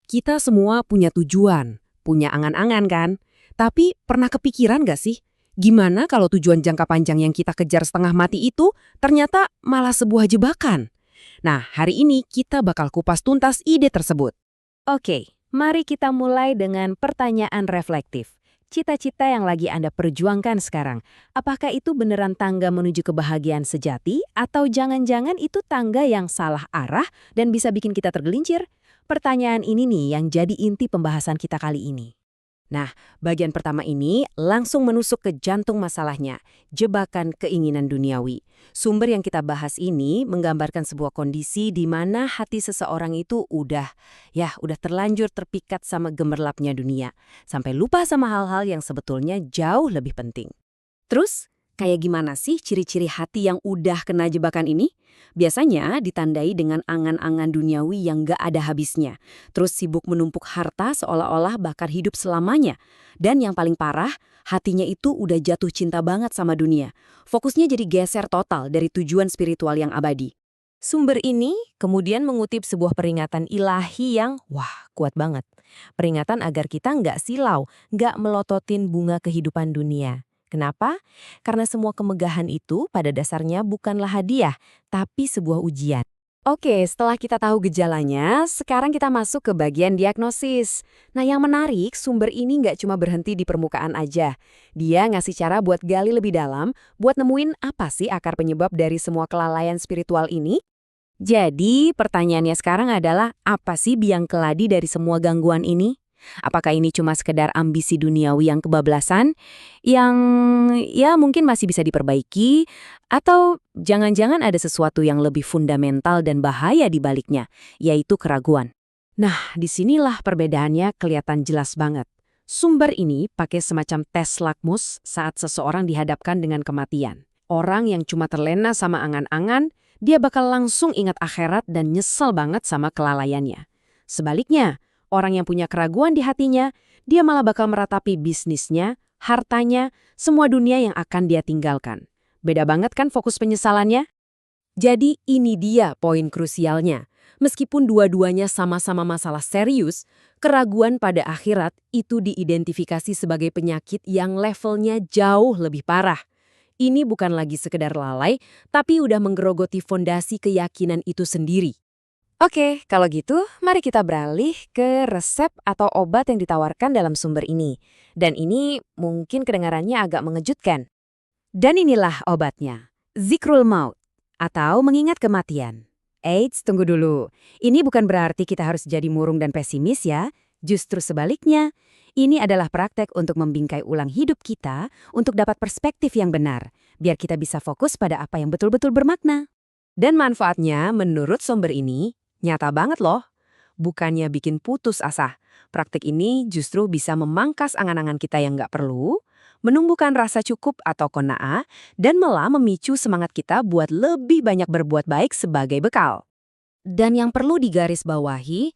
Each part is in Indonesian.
Kita semua punya tujuan, punya angan-angan kan? Tapi pernah kepikiran nggak sih? Gimana kalau tujuan jangka panjang yang kita kejar setengah mati itu ternyata malah sebuah jebakan? Nah, hari ini kita bakal kupas tuntas ide tersebut. Oke, mari kita mulai dengan pertanyaan reflektif. Cita-cita yang lagi Anda perjuangkan sekarang, apakah itu beneran tangga menuju kebahagiaan sejati atau jangan-jangan itu tangga yang salah arah dan bisa bikin kita tergelincir? Pertanyaan ini nih yang jadi inti pembahasan kita kali ini. Nah, bagian pertama ini langsung menusuk ke jantung masalahnya, jebakan keinginan duniawi. Sumber yang kita bahas ini menggambarkan sebuah kondisi di mana hati seseorang itu udah terlanjur terpikat sama gemerlapnya dunia, sampai lupa sama hal-hal yang sebetulnya jauh lebih penting. Terus, kayak gimana sih ciri-ciri hati yang udah kena jebakan ini? Biasanya ditandai dengan angan-angan duniawi yang gak ada habisnya. Terus sibuk menumpuk harta seolah-olah bakal hidup selamanya. Dan yang paling parah, hatinya itu udah jatuh cinta banget sama dunia. Fokusnya jadi geser total dari tujuan spiritual yang abadi. Sumber ini kemudian mengutip sebuah peringatan ilahi yang, kuat banget. Peringatan agar kita nggak silau, nggak melototin bunga kehidupan dunia. Kenapa? Karena semua kemegahan itu pada dasarnya bukanlah hadiah, tapi sebuah ujian. Oke, setelah kita tahu gejalanya, sekarang kita masuk ke bagian diagnosis. Nah, yang menarik, sumber ini nggak cuma berhenti di permukaan aja. Dia ngasih cara buat gali lebih dalam, buat nemuin apa sih akar penyebab dari semua kelalaian spiritual ini. Jadi, pertanyaannya sekarang adalah, apa sih biang keladi dari semua gangguan ini? Apakah ini cuma sekedar ambisi duniawi yang kebablasan, yang ya mungkin masih bisa diperbaiki, atau jangan-jangan ada sesuatu yang lebih fundamental dan bahaya di baliknya, yaitu keraguan. Nah, disinilah perbedaannya kelihatan jelas banget. Sumber ini pakai semacam tes lakmus saat seseorang dihadapkan dengan kematian. Orang yang cuma terlena sama angan-angan, dia bakal langsung ingat akhirat dan nyesel banget sama kelalaiannya. Sebaliknya, orang yang punya keraguan di hatinya, dia malah bakal meratapi bisnisnya, hartanya, semua dunia yang akan dia tinggalkan. Beda banget kan fokus penyesalannya? Jadi ini dia poin krusialnya. Meskipun dua-duanya sama-sama masalah serius, keraguan pada akhirat itu diidentifikasi sebagai penyakit yang levelnya jauh lebih parah. Ini bukan lagi sekedar lalai, tapi udah menggerogoti fondasi keyakinan itu sendiri. Oke, kalau gitu mari kita beralih ke resep atau obat yang ditawarkan dalam sumber ini. Dan ini mungkin kedengarannya agak mengejutkan. Dan inilah obatnya, Zikrul Maut, atau mengingat kematian. Eits, tunggu dulu. Ini bukan berarti kita harus jadi murung dan pesimis ya. Justru sebaliknya, ini adalah praktek untuk membingkai ulang hidup kita untuk dapat perspektif yang benar, biar kita bisa fokus pada apa yang betul-betul bermakna. Dan manfaatnya menurut sumber ini, nyata banget loh. Bukannya bikin putus asa. Praktik ini justru bisa memangkas angan-angan kita yang nggak perlu, menumbuhkan rasa cukup atau qanaah, dan malah memicu semangat kita buat lebih banyak berbuat baik sebagai bekal. Dan yang perlu digarisbawahi,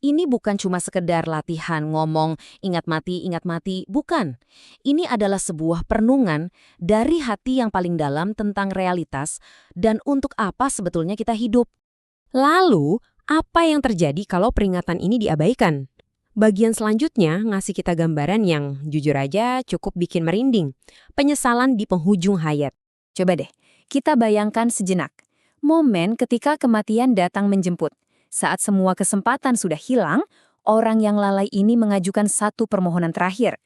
ini bukan cuma sekedar latihan ngomong ingat mati, bukan. Ini adalah sebuah perenungan dari hati yang paling dalam tentang realitas dan untuk apa sebetulnya kita hidup. Lalu, apa yang terjadi kalau peringatan ini diabaikan? Bagian selanjutnya ngasih kita gambaran yang jujur aja cukup bikin merinding. Penyesalan di penghujung hayat. Coba deh, kita bayangkan sejenak. Momen ketika kematian datang menjemput. Saat semua kesempatan sudah hilang, orang yang lalai ini mengajukan satu permohonan terakhir.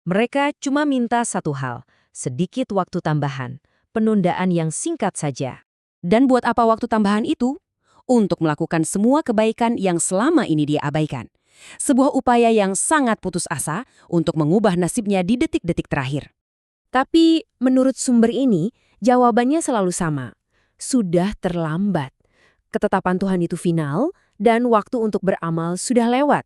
Mereka cuma minta satu hal, sedikit waktu tambahan, penundaan yang singkat saja. Dan buat apa waktu tambahan itu? Untuk melakukan semua kebaikan yang selama ini dia abaikan. Sebuah upaya yang sangat putus asa untuk mengubah nasibnya di detik-detik terakhir. Tapi menurut sumber ini, jawabannya selalu sama. Sudah terlambat. Ketetapan Tuhan itu final dan waktu untuk beramal sudah lewat.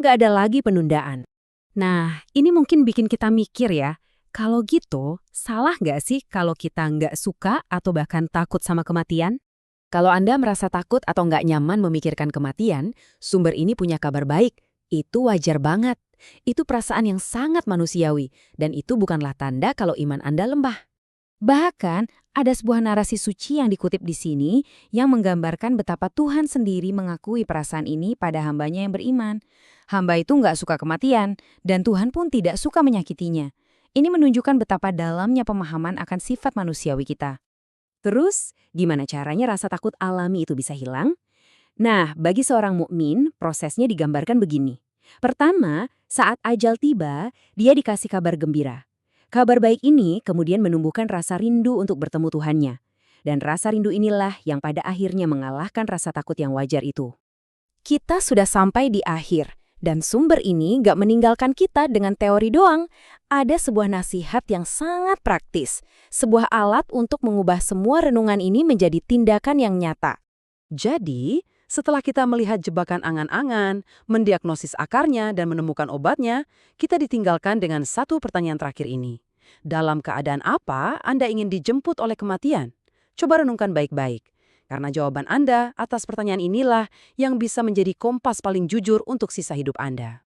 Nggak ada lagi penundaan. Nah, ini mungkin bikin kita mikir ya, kalau gitu, salah nggak sih kalau kita nggak suka atau bahkan takut sama kematian? Kalau Anda merasa takut atau nggak nyaman memikirkan kematian, sumber ini punya kabar baik. Itu wajar banget. Itu perasaan yang sangat manusiawi, dan itu bukanlah tanda kalau iman Anda lemah. Bahkan, ada sebuah narasi suci yang dikutip di sini yang menggambarkan betapa Tuhan sendiri mengakui perasaan ini pada hambanya yang beriman. Hamba itu nggak suka kematian, dan Tuhan pun tidak suka menyakitinya. Ini menunjukkan betapa dalamnya pemahaman akan sifat manusiawi kita. Terus, gimana caranya rasa takut alami itu bisa hilang? Nah, bagi seorang mukmin, prosesnya digambarkan begini. Pertama, saat ajal tiba, dia dikasih kabar gembira. Kabar baik ini kemudian menumbuhkan rasa rindu untuk bertemu Tuhannya. Dan rasa rindu inilah yang pada akhirnya mengalahkan rasa takut yang wajar itu. Kita sudah sampai di akhir, dan sumber ini nggak meninggalkan kita dengan teori doang. Ada sebuah nasihat yang sangat praktis, sebuah alat untuk mengubah semua renungan ini menjadi tindakan yang nyata. Jadi, setelah kita melihat jebakan angan-angan, mendiagnosis akarnya, dan menemukan obatnya, kita ditinggalkan dengan satu pertanyaan terakhir ini. Dalam keadaan apa Anda ingin dijemput oleh kematian? Coba renungkan baik-baik. Karena jawaban Anda atas pertanyaan inilah yang bisa menjadi kompas paling jujur untuk sisa hidup Anda.